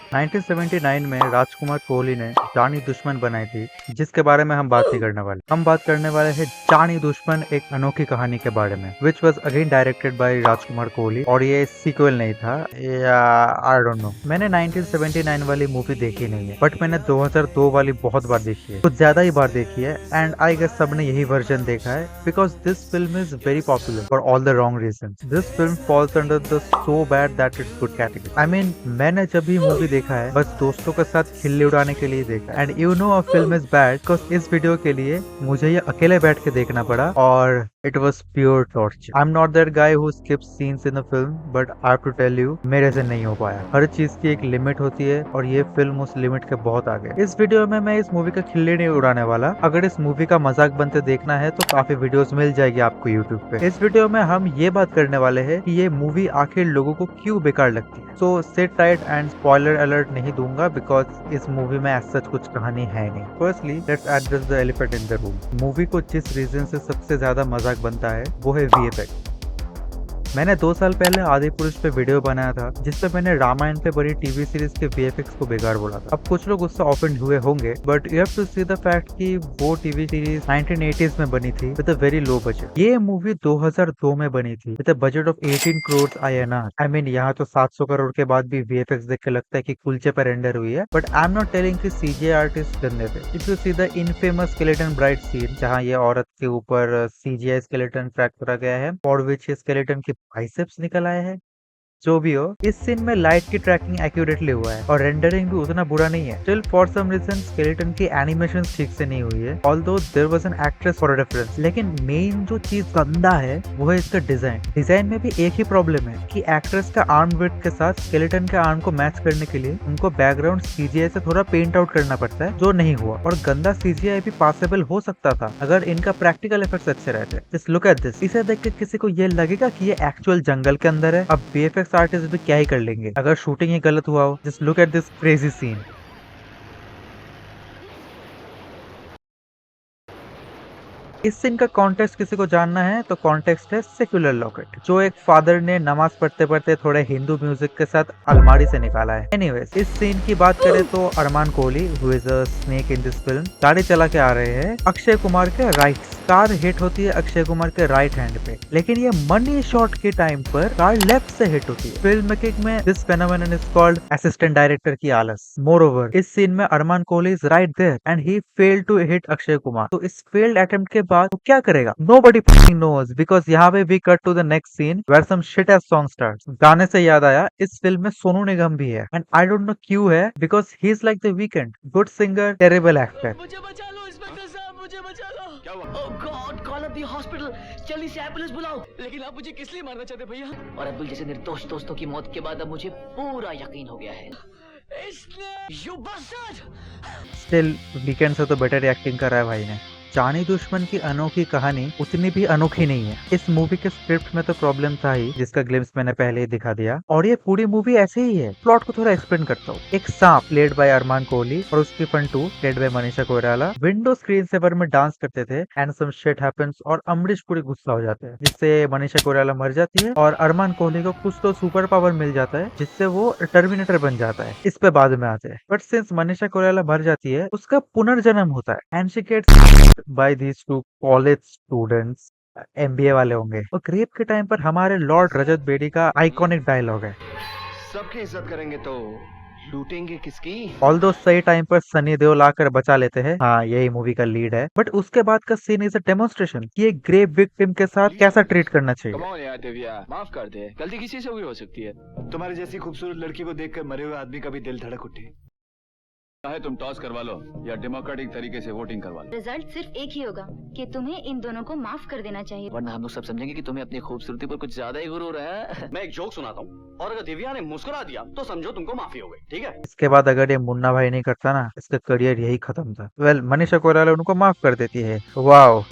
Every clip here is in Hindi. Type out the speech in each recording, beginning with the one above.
1979 में राजकुमार कोहली ने जानी दुश्मन बनाई थी, जिसके बारे में हम बात नहीं करने वाले। हम बात करने वाले हैं जानी दुश्मन एक अनोखी कहानी के बारे में, which was again directed by Rajkumar Kohli, और ये सीक्वल नहीं था या आई डोंट नो। मैंने 1979 वाली मूवी देखी नहीं है, बट मैंने 2002 वाली बहुत बार देखी है, कुछ ज्यादा ही बार देखी है, एंड आई गेस सबने यही वर्जन देखा है because this film is very popular for all the wrong reason. This film falls under the so bad that it's good category. I mean मैंने जब भी मूवी देखा है बस दोस्तों के साथ खिल्ली उड़ाने के लिए देखा, and you know a film is bad because इस वीडियो के लिए मुझे ये अकेले बैठ के देखना पड़ा, और it was pure torture. I am not that guy who skips scenes in a film, but I have to tell you मेरे से नहीं हो पाया। हर चीज की एक लिमिट होती है और ये फिल्म उस लिमिट के बहुत आगे। इस वीडियो में मैं इस मूवी का खिल्ली नहीं उड़ाने वाला। अगर इस मूवी का मजाक बनते देखना है तो काफी वीडियोस मिल जाएगी आपको यूट्यूब पे। इस वीडियो में हम ये बात करने वाले हैं कि ये मूवी आखिर लोगों को क्यों बेकार लगती है। So sit tight and spoiler alert नहीं दूंगा बिकॉज इस मूवी में ऐसा कुछ कहानी है नहीं। Firstly let's address the elephant in the room. Movie को जिस रीजन से सबसे ज्यादा मजाक बनता है वो है वीएफएक्स। मैंने 2 साल पहले आदिपुरुष पे वीडियो बनाया था जिसपे मैंने रामायण पे बनी टीवी सीरीज के वीएफएक्स को बेकार बोला था। अब कुछ लोग उससे ऑफेंड हुए होंगे, but you have to see the fact कि वो टीवी सीरीज 1980s में बनी थी with a very low budget. ये मूवी 2002 में बनी थी with a budget of 18 crore INR। I mean यहाँ तो 700 करोड़ के बाद भी वीएफएक्स देख के लगता है कि कुलचे पर रेंडर हुई है, but I am not telling कि सीजीआई आर्टिस्ट गंदे थे। If you see the infamous skeleton bride scene जहाँ ये औरत के ऊपर सीजीआई स्केलेटन ट्रैक करा गया है और विच स्केलेटन के बाइसेप्स निकल आए हैं, जो भी हो, इस सीन में लाइट की ट्रैकिंग एक्यूरेटली हुआ है और रेंडरिंग भी उतना बुरा नहीं है। Still for some reason skeleton की एनिमेशन ठीक से नहीं हुई है, although there was an actress for reference. लेकिन मेन जो चीज गंदा है वो है इसका डिजाइन। डिजाइन में भी एक ही प्रॉब्लम है कि एक्ट्रेस का आर्म विड्थ के साथ स्केलेटन के आर्म को मैच करने के लिए उनको बैकग्राउंड सीजीआई से थोड़ा पेंट आउट करना पड़ता है, जो नहीं हुआ। और गंदा सीजीआई भी पॉसिबल हो सकता था अगर इनका प्रैक्टिकल इफेक्ट्स अच्छे रहते। Just look at this. इसे देख के किसी को ये लगेगा कि ये एक्चुअल जंगल के अंदर है। अब वीएफएक्स आर्टिस्ट भी क्या ही कर लेंगे अगर शूटिंग ही गलत हुआ हो। Just look at this crazy scene. इस सीन का कॉन्टेक्स्ट किसी को जानना है तो कॉन्टेक्स्ट है सेक्युलर लॉकेट, जो एक फादर ने नमाज पढ़ते पढ़ते थोड़े हिंदू म्यूजिक के साथ अलमारी से निकाला है। एनीवेज, इस सीन की बात करें तो Armaan Kohli who is a snake in this film गाड़ी चला के आ रहे हैं अक्षय कुमार के राइट। कार हिट होती है अक्षय कुमार के राइट हैंड पे, लेकिन ये मनी शॉट के टाइम पर कार लेफ्ट से हिट होती है। फिल्म मेकिंग में this phenomenon is called assistant director की आलस। मोर ओवर, इस सीन में Armaan Kohli is right there and he failed to hit Akshay Kumar. तो इस फेल्ड अटेम्प्ट के बाद वो क्या करेगा? नोबडी फकिंग नोस, बिकॉज यहाँ पे we cut to the next scene where some shit ass song starts. गाने से याद आया, इस फिल्म में सोनू निगम भी है, एंड आई डोंट नो क्यों है, because he is like the weekend, good singer, terrible actor. मुझे बचा लो इंस्पेक्टर साहब, मुझे बचा लो। क्या हुआ? Oh God, call up the hospital, जल्दी से एम्बुलेंस बुलाओ। लेकिन आप मुझे किस लिए मारना चाहते भैया? और अब्दुल जैसे निर्दोष दोस्तों की मौत के बाद अब मुझे पूरा यकीन हो गया है। You bastard! स्टिल वीकेंड से तो बेटर एक्टिंग कर रहा है भाई ने। जानी दुश्मन की अनोखी कहानी उतनी भी अनोखी नहीं है। इस मूवी के स्क्रिप्ट में तो प्रॉब्लम था ही, जिसका ग्लिम्स मैंने पहले ही दिखा दिया, और ये पूरी मूवी ऐसे ही है। प्लॉट को थोड़ा एक्सप्लेन करता हूँ। एक सांप प्लेड बाय अरमान कोहली और उसकी फंटू played by Manisha Koirala window screen saver में डांस करते थे, एंड सम शिट हैपेंस और अमरीश पूरी गुस्सा हो जाते हैं, जिससे मनीषा कोइराला मर जाती है और अरमान कोहली को कुछ तो सुपर पावर मिल जाता है जिससे वो टर्मिनेटर बन जाता है। इस पे बाद में आते हैं, बट सिंस मनीषा कोइराला मर जाती है उसका पुनर्जन्म होता है and she gets by these two college students, MBA वाले होंगे। और ग्रेप के टाइम पर हमारे लॉर्ड रजत बेदी का आइकॉनिक डायलॉग है, सबकी इज्जत करेंगे तो लूटेंगे किसकी? ऑल्दो सही टाइम पर सनी देओल आकर बचा लेते हैं। हाँ, यही मूवी का लीड है, बट उसके बाद का सीन इज अ डेमोन्स्ट्रेशन कि एक ग्रेप विक्टिम के साथ कैसा ट्रीट करना चाहिए। कम ऑन यार दिव्या, माफ कर दे, गलती किसी से भी हो सकती है। तुम्हारी जैसी खूबसूरत लड़की को देखकर मरे हुए आदमी का भी दिल धड़क उठे। चाहे तुम टॉस करवा लो या डेमोक्रेटिक तरीके से वोटिंग करवा लो, रिजल्ट सिर्फ एक ही होगा कि तुम्हें इन दोनों को माफ कर देना चाहिए, वरना हम लोग सब समझेंगे कि तुम्हें अपनी खूबसूरती पर कुछ ज्यादा ही गुरूर है। मैं एक जोक सुनाता हूँ और अगर दिव्या ने मुस्कुरा दिया तो समझो तुमको माफी हो गई, ठीक है? इसके बाद अगर ये मुन्ना भाई नहीं करता ना, इसका करियर यही खत्म था। वेल, मनीषा कोइराला उनको माफ कर देती है, वाओ।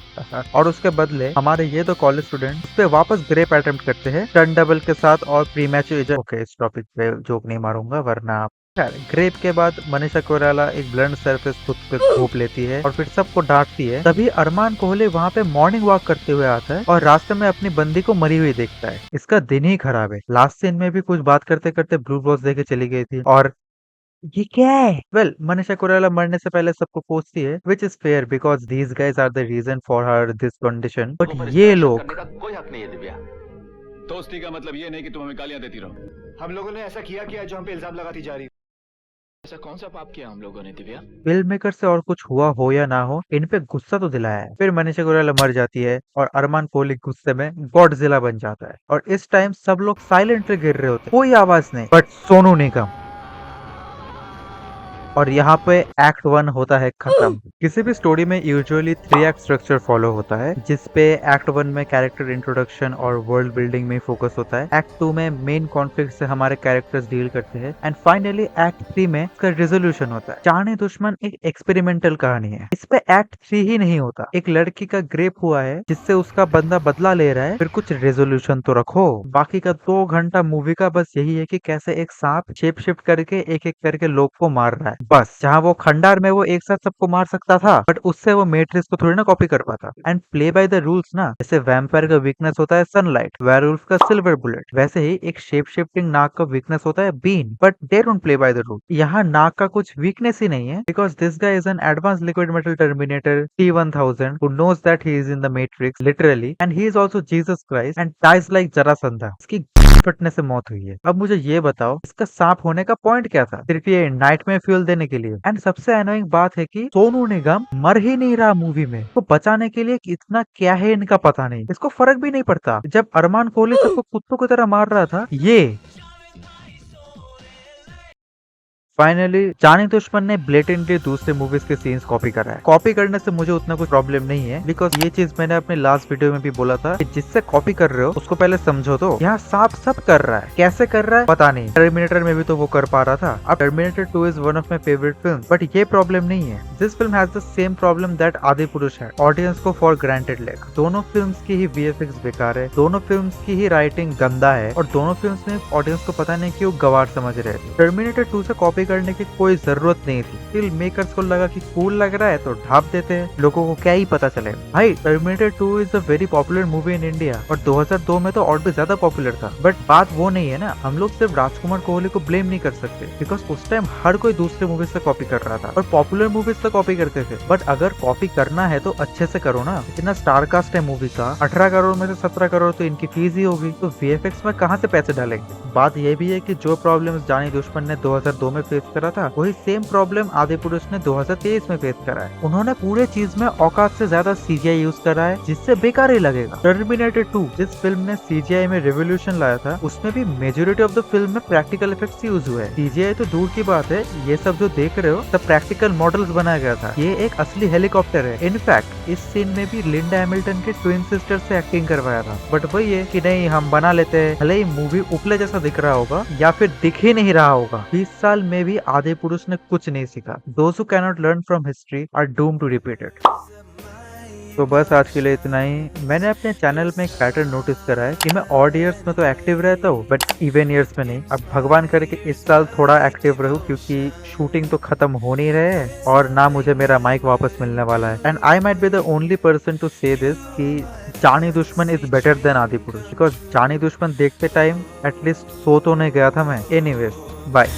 और उसके बदले हमारे ये दो कॉलेज स्टूडेंट उस पे वापस ग्रेप अटेम्प्ट करते हैं टर्न डबल के साथ और प्री मैच। ओके, इस टॉपिक पे जोक नहीं मारूंगा वरना। ग्रेप के बाद मनीषा कोइराला एक ब्लंट सरफेस खुद पे घोप लेती है और फिर सबको डांटती है। तभी अरमान कोहली वहाँ पे मॉर्निंग वॉक करते हुए आता है और रास्ते में अपनी बंदी को मरी हुई देखता है। इसका दिन ही खराब है। लास्ट सीन में भी कुछ बात करते करते ब्लू बॉस देके चली गई थी और ये क्या है? वेल, मनीषा कोइराला मरने से पहले सबको पूछती है, which is fair because these guys are the reason for her this condition, but ऊपर इस ये तरह शक लोग करने का कोई हक नहीं है दिव्या। दोस्ती का मतलब ये नहीं कि तुम हमें गालियां देती रहो। हम लोगों ने ऐसा किया जो हम पे इल्जाम लगाती जा रही। ऐसा कौन सा पाप किया हम लोगों ने दिव्या? फिल्म मेकर से और कुछ हुआ हो या ना हो, इन पे गुस्सा तो दिलाया है। फिर मनीषा कोइराला मर जाती है और अरमान कोहली गुस्से में गॉडजिला बन जाता है और इस टाइम सब लोग साइलेंटली गिर रहे होते हैं, कोई आवाज नहीं, बट सोनू निगम। और यहाँ पे एक्ट 1 होता है खत्म। किसी भी स्टोरी में यूजुअली 3 एक्ट स्ट्रक्चर फॉलो होता है, जिसपे एक्ट 1 में कैरेक्टर इंट्रोडक्शन और वर्ल्ड बिल्डिंग में फोकस होता है, एक्ट 2 में मेन कॉन्फ्लिक्ट से हमारे कैरेक्टर्स डील करते हैं, एंड फाइनली एक्ट 3 में इसका रेजोल्यूशन होता है। जानी दुश्मन एक एक्सपेरिमेंटल कहानी है। इस पे एक्ट 3 ही नहीं होता। एक लड़की का ग्रेप हुआ है जिससे उसका बंदा बदला ले रहा है, फिर कुछ रेजोल्यूशन तो रखो। बाकी का 2 घंटा मूवी का बस यही है कि कैसे एक सांप शेप शिफ्ट करके एक एक करके लोग को मार रहा है। बस जहाँ वो खंडार में वो एक साथ सबको मार सकता था, बट उससे वो मैट्रिक्स को थोड़ी ना कॉपी कर पाता। And play by the rules ना, जैसे वैम्पायर का वीकनेस होता है सनलाइट, वेयरवुल्फ का सिल्वर बुलेट, वैसे ही एक शेप शिफ्टिंग नाग का वीकनेस होता है बीन, but they don't play by the rule. यहाँ नाग का कुछ वीकनेस ही नहीं है, because this guy is an advance liquid metal terminator T-1000 who knows that he is in the matrix literally and he is also Jesus Christ and dies like Jarasandha. इसकी फटने से मौत हुई है। अब मुझे ये बताओ, इसका सांप होने का पॉइंट क्या था? सिर्फ ये नाइटमेयर फ्यूल देने के लिए। एंड सबसे अनोइंग बात है कि सोनू निगम मर ही नहीं रहा मूवी में, तो बचाने के लिए इतना क्या है इनका पता नहीं। इसको फर्क भी नहीं पड़ता। जब अरमान कोहली सबको कुत्तों की तरह मार रहा था, ये फाइनली जानी दुश्मन ने ब्लेटेंटली दूसरे मूवीज के सीन्स कॉपी करा है। कॉपी करने से मुझे उतना कुछ प्रॉब्लम नहीं है, बिकॉज ये चीज मैंने अपने लास्ट वीडियो में भी बोला था कि जिससे कॉपी कर रहे हो उसको पहले समझो। तो यहाँ सांप सब कर रहा है, कैसे कर रहा है पता नहीं। टर्मिनेटर में भी तो वो कर पा रहा था। अब terminator 2 is one of my favourite film, but ये प्रॉब्लम नहीं है। This film has the same problem that Adipurush है, ऑडियंस को फॉर ग्रांटेड लेगा। दोनों फिल्म की ही VFX बेकार है, दोनों फिल्म की ही राइटिंग गंदा है, और दोनों फिल्म में ऑडियंस को पता नहीं क्यों गवार समझ रहे थे। टर्मिनेटर 2 से कॉपी करने की कोई जरूरत नहीं थी। फिल्म मेकर्स को लगा कि कूल लग रहा है तो ढाप देते हैं, लोगों को क्या ही पता चले। भाई terminator 2 is a very popular movie in India, और 2002 में तो और भी ज्यादा पॉपुलर था। बट बात वो नहीं है ना, हम लोग सिर्फ राजकुमार कोहली को ब्लेम नहीं कर सकते, बिकॉज उस टाइम हर कोई दूसरे मूवी से कॉपी कर रहा था और पॉपुलर मूवीज से कॉपी करते थे। बट अगर कॉपी करना है तो अच्छे से करो ना। इतना स्टार कास्ट है मूवी का, 18 करोड़ में से 17 करोड़ तो इनकी फीस ही होगी, तो VFX में कहाँ से पैसे डालेंगे। बात यह भी है कि जो प्रॉब्लम जानी दुश्मन ने 2002 में फेस करा था, वही सेम प्रॉब्लम आदिपुरुष ने 2023 में फेस करा है। उन्होंने पूरे चीज में औकात से ज्यादा CGI यूज करा है, जिससे बेकार ही लगेगा। टर्मिनेटर 2 जिस फिल्म ने CGI में रेवोल्यूशन लाया था, उसमें भी मेजोरिटी ऑफ द फिल्म में प्रैक्टिकल इफेक्ट्स यूज हुए हैं। CGI तो दूर की बात है, ये सब जो देख रहे हो सब प्रैक्टिकल मॉडल्स बनाया गया था। ये एक असली हेलीकॉप्टर है। इनफैक्ट इस सीन में भी लिंडा हैमिल्टन के ट्विन सिस्टर से एक्टिंग करवाया था, बट वही है कि नहीं हम बना लेते हैं, भले ही मूवी उपले जैसा दिख रहा होगा या फिर दिख ही नहीं रहा होगा। 20 साल में भी आदिपुरुष ने कुछ नहीं सीखा। Those who cannot learn from history are doomed to repeat it. तो बस आज के लिए इतना ही। मैंने अपने चैनल में एक पैटर्न नोटिस करा है कि मैं ऑड ईयर्स में तो एक्टिव रहता हूँ, बट इवन ईयर्स में नहीं। अब भगवान करे कि इस साल थोड़ा एक्टिव रहूं, क्योंकि शूटिंग तो खत्म हो नहीं रहे है और ना मुझे मेरा माइक वापस मिलने वाला है। And I might be the only person to say this कि Jaani Dushman is better than Adipurush, because Jaani Dushman देखते टाइम एटलीस्ट सो तो नहीं गया था मैं। Anyways, bye.